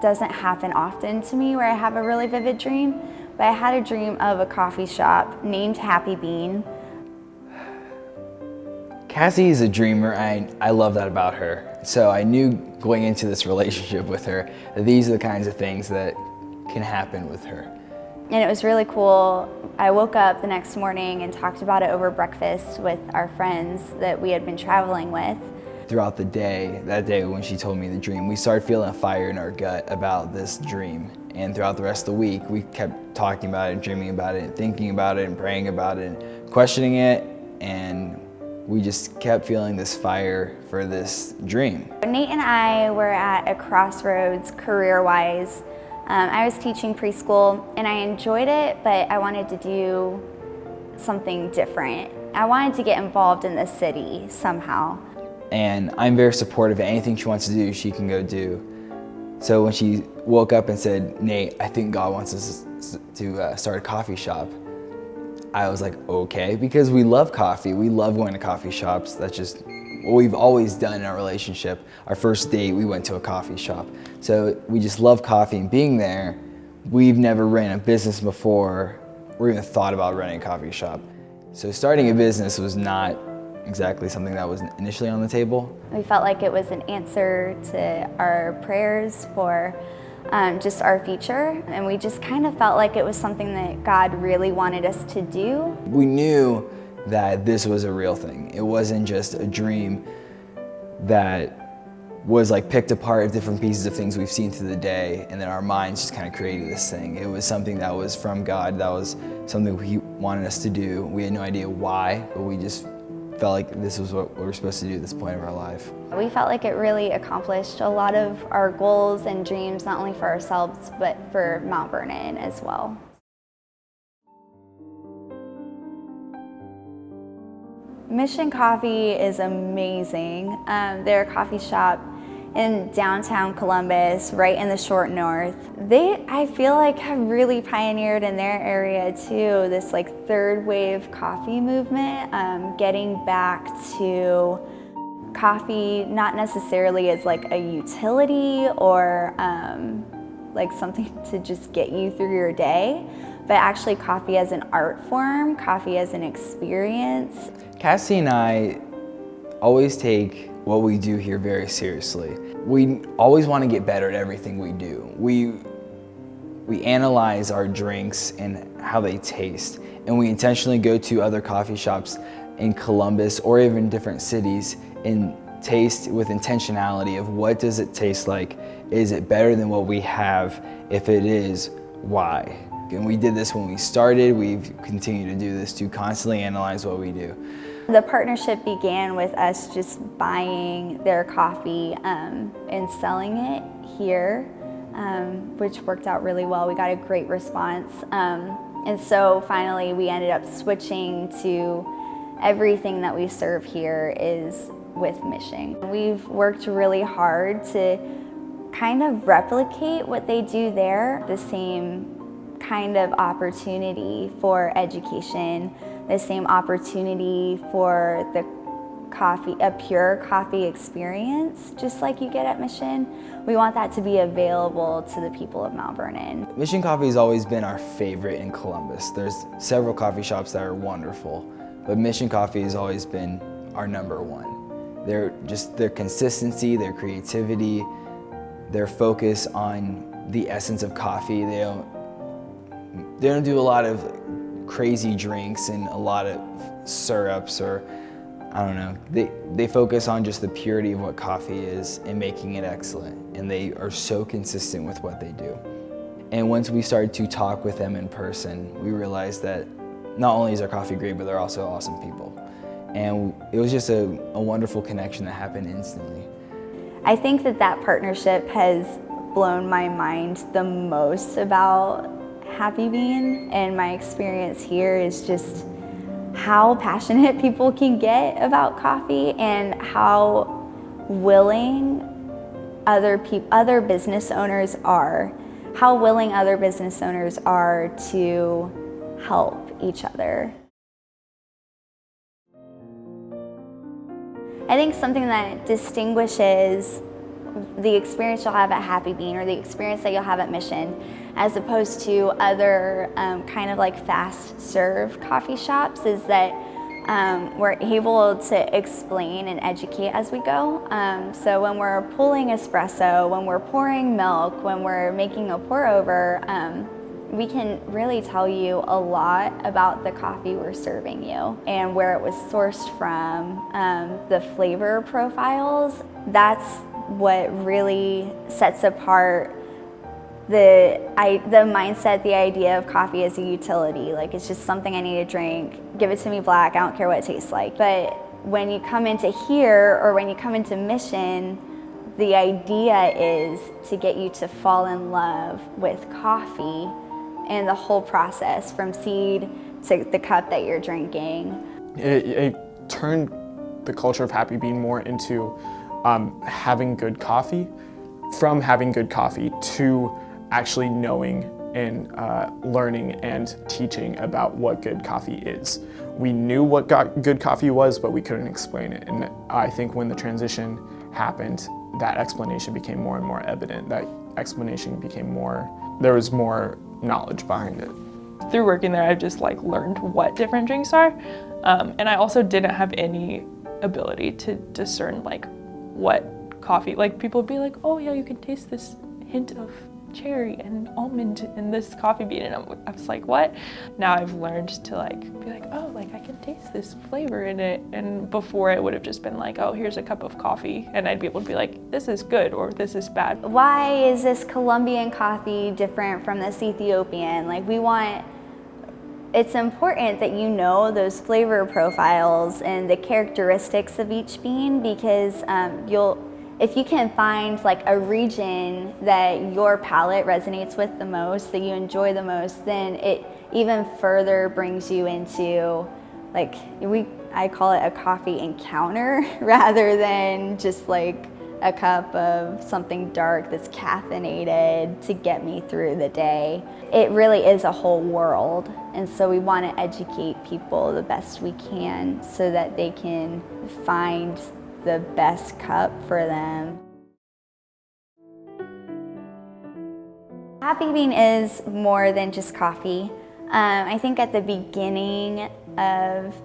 doesn't happen often to me where I have a really vivid dream, but I had a dream of a coffee shop named Happy Bean. Cassie is a dreamer, and I love that about her. So I knew going into this relationship with her that these are the kinds of things that can happen with her. And it was really cool. I woke up the next morning and talked about it over breakfast with our friends that we had been traveling with. Throughout the day, that day when she told me the dream, we started feeling a fire in our gut about this dream. And throughout the rest of the week, we kept talking about it, dreaming about it, and thinking about it, and praying about it, and questioning it, and we just kept feeling this fire for this dream. Nate and I were at a crossroads career-wise. I was teaching preschool and I enjoyed it, but I wanted to do something different. I wanted to get involved in the city somehow. And I'm very supportive of anything she wants to do, she can go do. So when she woke up and said, "Nate, I think God wants us to start a coffee shop," I was like, okay, because we love coffee. We love going to coffee shops. That's just what we've always done in our relationship. Our first date, we went to a coffee shop. So we just love coffee and being there. We've never ran a business before or even thought about running a coffee shop. So starting a business was not exactly something that was initially on the table. We felt like it was an answer to our prayers for just our future, and we just kind of felt like it was something that God really wanted us to do. We knew that this was a real thing. It wasn't just a dream that was like picked apart of different pieces of things we've seen through the day, and then our minds just kind of created this thing. It was something that was from God, that was something He wanted us to do. We had no idea why, but we just felt like this was what we were supposed to do at this point of our life. We felt like it really accomplished a lot of our goals and dreams, not only for ourselves, but for Mount Vernon as well. Mission Coffee is amazing. They're a coffee shop in downtown Columbus, right in the short north. They, I feel like, have really pioneered in their area too, this like third wave coffee movement, getting back to coffee not necessarily as like a utility or like something to just get you through your day, but actually coffee as an art form, coffee as an experience. Cassie and I always take what we do here very seriously. We always want to get better at everything we do. We analyze our drinks and how they taste, and we intentionally go to other coffee shops in Columbus or even different cities and taste with intentionality of what does it taste like? Is it better than what we have? If it is, why? And we did this when we started. We've continued to do this to constantly analyze what we do. The partnership began with us just buying their coffee and selling it here, which worked out really well. We got a great response. And so finally we ended up switching to everything that we serve here is with Mission. We've worked really hard to kind of replicate what they do there, the same kind of opportunity for education, the same opportunity for the coffee, a pure coffee experience, just like you get at Mission. We want that to be available to the people of Mount Vernon. Mission Coffee has always been our favorite in Columbus. There's several coffee shops that are wonderful, but Mission Coffee has always been our number one. Their consistency, their creativity, their focus on the essence of coffee. They don't do a lot of crazy drinks and a lot of syrups or I don't know. They focus on just the purity of what coffee is and making it excellent. And they are so consistent with what they do. And once we started to talk with them in person, we realized that not only is our coffee great, but they're also awesome people. And it was just a wonderful connection that happened instantly. I think that partnership has blown my mind the most about Happy Bean, and my experience here is just how passionate people can get about coffee and how willing other business owners are, to help each other. I think something that distinguishes the experience you'll have at Happy Bean or the experience that you'll have at Mission, as opposed to other kind of like fast serve coffee shops, is that we're able to explain and educate as we go. So when we're pulling espresso, when we're pouring milk, when we're making a pour over, we can really tell you a lot about the coffee we're serving you and where it was sourced from, the flavor profiles. That's what really sets apart the mindset, the idea of coffee as a utility. Like, it's just something I need to drink. Give it to me black, I don't care what it tastes like. But when you come into here, or when you come into Mission, the idea is to get you to fall in love with coffee and the whole process from seed to the cup that you're drinking. It turned the culture of Happy Bean more into having good coffee, from having good coffee to actually knowing and learning and teaching about what good coffee is. We knew what good coffee was, but we couldn't explain it. And I think when the transition happened, that explanation became more and more evident. That explanation became more, there was more knowledge behind it. Through working there, I've just like learned what different drinks are. And I also didn't have any ability to discern like what coffee, like people would be like, oh yeah, you can taste this hint of cherry and almond in this coffee bean, and I was like, what? Now I've learned to like be like, oh, like I can taste this flavor in it. And before it would have just been like, oh, here's a cup of coffee, and I'd be able to be like, this is good or this is bad. Why is this Colombian coffee different from this Ethiopian? Like, it's important that you know those flavor profiles and the characteristics of each bean, because if you can find like a region that your palate resonates with the most, that you enjoy the most, then it even further brings you into like, I call it a coffee encounter rather than just like a cup of something dark that's caffeinated to get me through the day. It really is a whole world, and so we want to educate people the best we can so that they can find the best cup for them. Happy Bean is more than just coffee. I think at the beginning of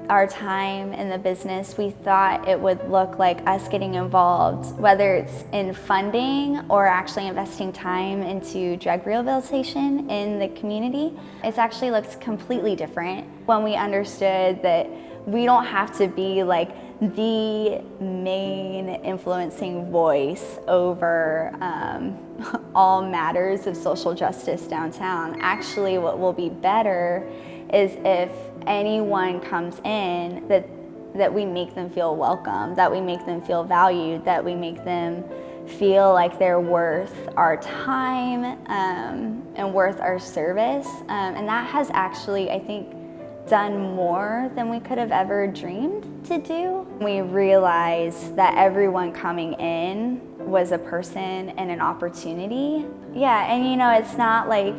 our time in the business, we thought it would look like us getting involved, whether it's in funding or actually investing time into drug rehabilitation in the community. It's actually looked completely different when we understood that we don't have to be like the main influencing voice over all matters of social justice downtown. Actually, what will be better is if anyone comes in, that we make them feel welcome, that we make them feel valued, that we make them feel like they're worth our time and worth our service. And that has actually, I think, done more than we could have ever dreamed to do. We realized that everyone coming in was a person and an opportunity. Yeah, and it's not like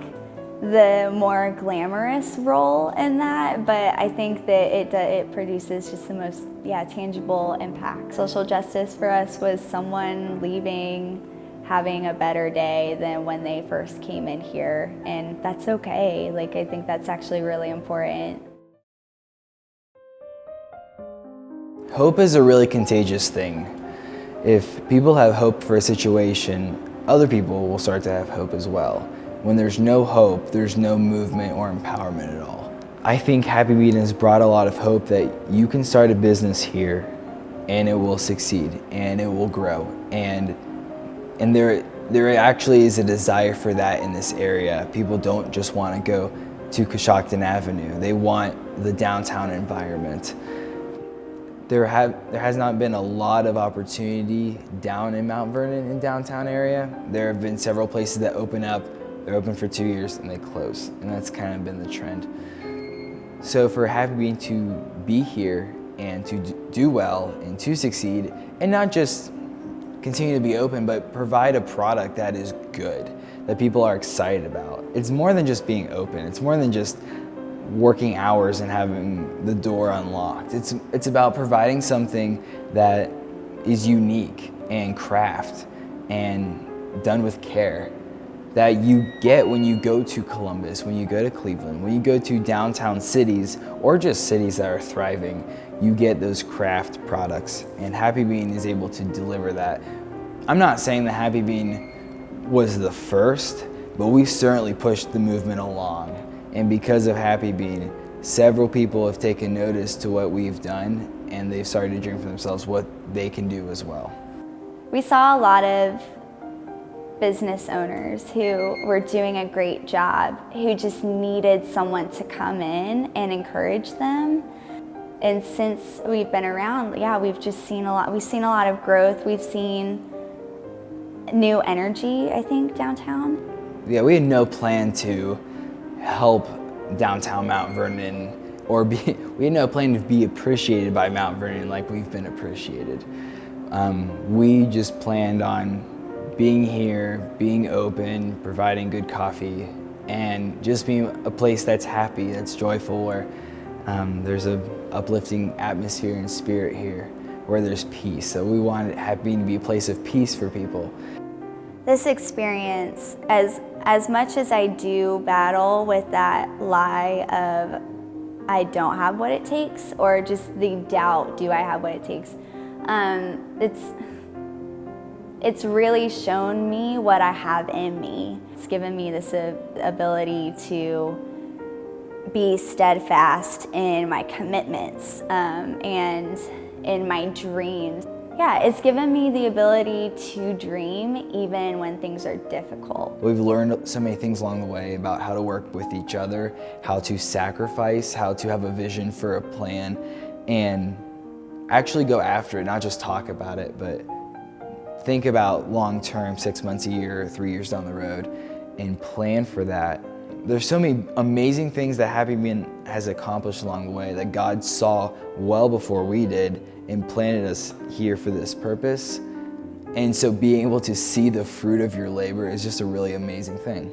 the more glamorous role in that, but I think that it produces just the most tangible impact. Social justice for us was someone leaving having a better day than when they first came in here, and that's okay. Like, I think that's actually really important. Hope is a really contagious thing. If people have hope for a situation, other people will start to have hope as well. When there's no hope, there's no movement or empowerment at all. I think Happy Bean has brought a lot of hope that you can start a business here and it will succeed and it will grow. And there actually is a desire for that in this area. People don't just want to go to Coshocton Avenue. They want the downtown environment. There has not been a lot of opportunity down in Mount Vernon in downtown area. There have been several places that open up. They're open for 2 years and they close, and that's kind of been the trend. So for Happy Bean to be here and to do well and to succeed, and not just continue to be open, but provide a product that is good, that people are excited about. It's more than just being open. It's more than just working hours and having the door unlocked. It's about providing something that is unique and craft and done with care that you get when you go to Columbus, when you go to Cleveland, when you go to downtown cities or just cities that are thriving. You get those craft products, and Happy Bean is able to deliver that. I'm not saying that Happy Bean was the first, but we certainly pushed the movement along. And because of Happy Bean, several people have taken notice to what we've done, and they've started to dream for themselves what they can do as well. We saw a lot of business owners who were doing a great job, who just needed someone to come in and encourage them. And since we've been around, we've just seen a lot. We've seen a lot of growth. We've seen new energy, I think, downtown. Yeah, we had no plan to help downtown Mount Vernon we had no plan to be appreciated by Mount Vernon like we've been appreciated. We just planned on being here, being open, providing good coffee, and just being a place that's happy, that's joyful, where there's a uplifting atmosphere and spirit here, where there's peace. So we wanted Happy Bean to be a place of peace for people. This experience, as much as I do battle with that lie of I don't have what it takes, or just the doubt, do I have what it takes? It's really shown me what I have in me. It's given me this ability to be steadfast in my commitments and in my dreams. Yeah, it's given me the ability to dream even when things are difficult. We've learned so many things along the way about how to work with each other, how to sacrifice, how to have a vision for a plan, and actually go after it, not just talk about it, but think about long-term, 6 months, a year, 3 years down the road, and plan for that. There's so many amazing things that Happy Bean has accomplished along the way that God saw well before we did and planted us here for this purpose. And so being able to see the fruit of your labor is just a really amazing thing.